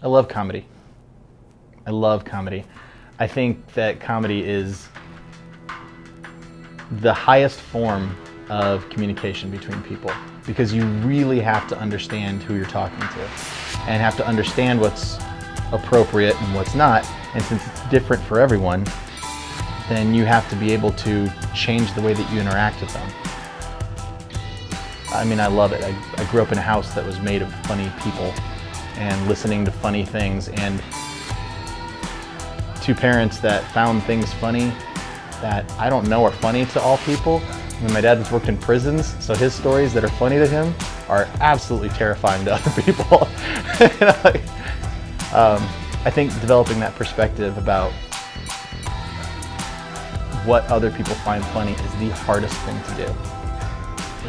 I love comedy. I love comedy. I think that comedy is the highest form of communication between people, because you really have to understand who you're talking to and have to understand what's appropriate and what's not. And since it's different for everyone, then you have to be able to change the way that you interact with them. I mean, I love it. I grew up in a house that was made of funny people and listening to funny things, and two parents that found things funny that I don't know are funny to all people. I mean, my dad has worked in prisons, so his stories that are funny to him are absolutely terrifying to other people. I think developing that perspective about what other people find funny is the hardest thing to do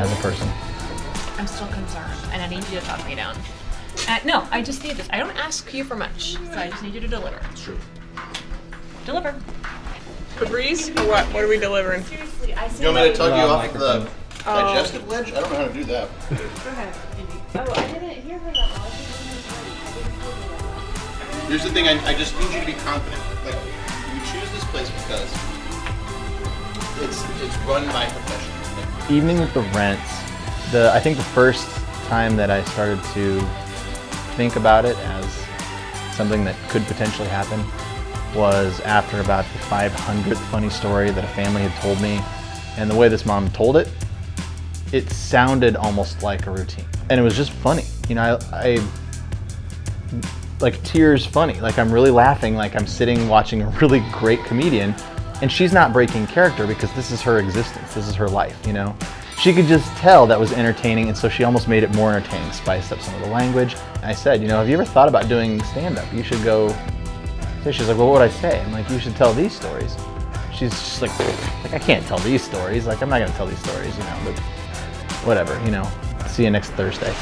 as a person. I'm still concerned, and I need you to talk me down. No, I just need this. I don't ask you for much, so I just need you to deliver. It's true. Deliver. Febreze or what? What are we delivering? Seriously, I see. You want me to tug you off the Oh. digestive ledge? I don't know how to do that. Go ahead, Indy. Oh, I didn't hear her that well. I didn't hear her. Here's the thing, I just need you to be confident. Like, you choose this place because it's run by professionals. Evening with the Rents, I think the first time that I started to think about it as something that could potentially happen was after about the 500th funny story that a family had told me. And the way this mom told it, it sounded almost like a routine. And it was just funny. You know, I like tears funny. Like I'm really laughing, like I'm sitting watching a really great comedian, and she's not breaking character because this is her existence, this is her life, you know? She could just tell that was entertaining, and so she almost made it more entertaining, spiced up some of the language. And I said, you know, have you ever thought about doing stand-up? You should go. She's like, well, what would I say? I'm like, you should tell these stories. She's just like, I can't tell these stories. Like, I'm not gonna tell these stories, you know, but whatever, you know, see you next Thursday.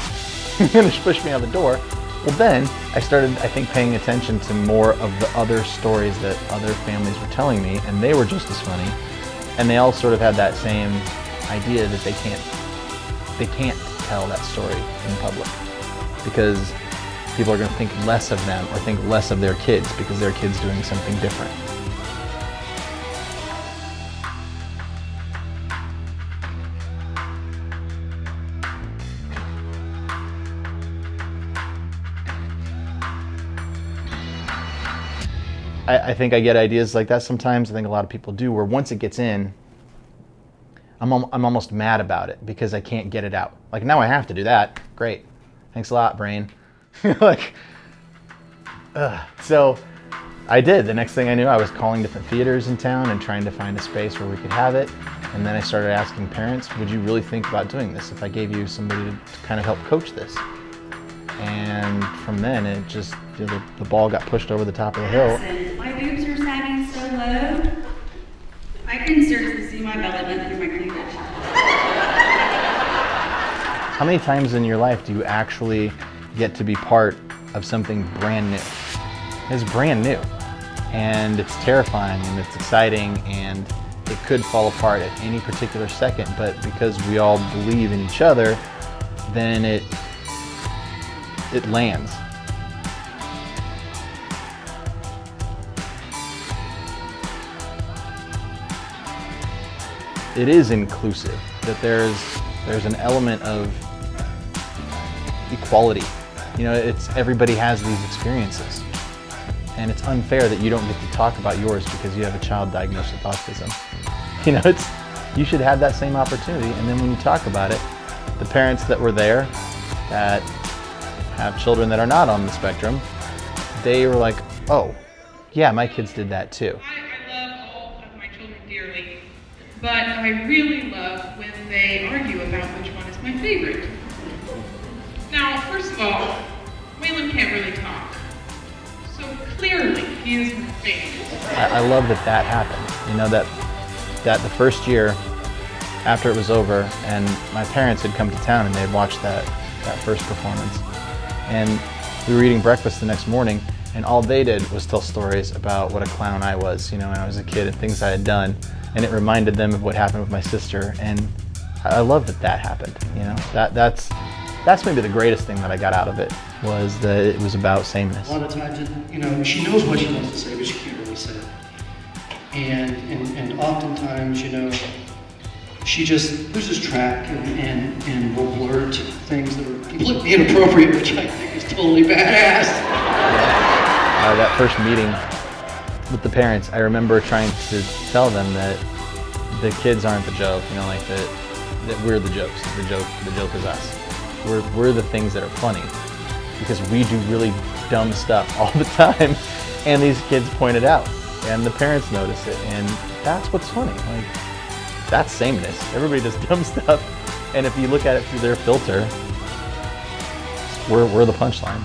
And she pushed me out the door. Well, then I started, I think, paying attention to more of the other stories that other families were telling me, and they were just as funny. And they all sort of had that same idea that they can't tell that story in public because people are going to think less of them or think less of their kids because their kid's doing something different. I think I get ideas like that sometimes. I think a lot of people do, where once it gets in, I'm almost mad about it because I can't get it out. Like, now I have to do that. Great. Thanks a lot, brain. Like, so I did. The next thing I knew, I was calling different theaters in town and trying to find a space where we could have it. And then I started asking parents, would you really think about doing this if I gave you somebody to kind of help coach this? And from then, it just, you know, the ball got pushed over the top of the hill. My boobs are sagging so low, I can start to see my belly button through my cleavage. How many times in your life do you actually get to be part of something brand new? It's brand new, and it's terrifying, and it's exciting, and it could fall apart at any particular second, but because we all believe in each other, then it lands. It is inclusive, that there's an element of equality. You know, everybody has these experiences, and it's unfair that you don't get to talk about yours because you have a child diagnosed with autism. You know, you should have that same opportunity, and then when you talk about it, the parents that were there that have children that are not on the spectrum, they were like, oh, yeah, my kids did that too. I love all of my children dearly, but I really love when they argue about which one is my favorite. Now, first of all, Waylon can't really talk, so clearly he is my favorite. I love that happened. You know, that the first year after it was over, and my parents had come to town and they had watched that first performance. And we were eating breakfast the next morning, and all they did was tell stories about what a clown I was, you know, when I was a kid and things I had done. And it reminded them of what happened with my sister. And I love that happened, you know. That's maybe the greatest thing that I got out of it. was that it was about sameness. A lot of times, she knows what she wants to say, but she can't really say it. And oftentimes, she just loses track and will blurt things that are completely inappropriate, which I think is totally badass. That first meeting with the parents, I remember trying to tell them that the kids aren't the joke, that we're the jokes. The joke is us. We're the things that are funny, because we do really dumb stuff all the time, and these kids point it out, and the parents notice it, and that's what's funny. That's sameness. Everybody does dumb stuff, and if you look at it through their filter, we're the punchline.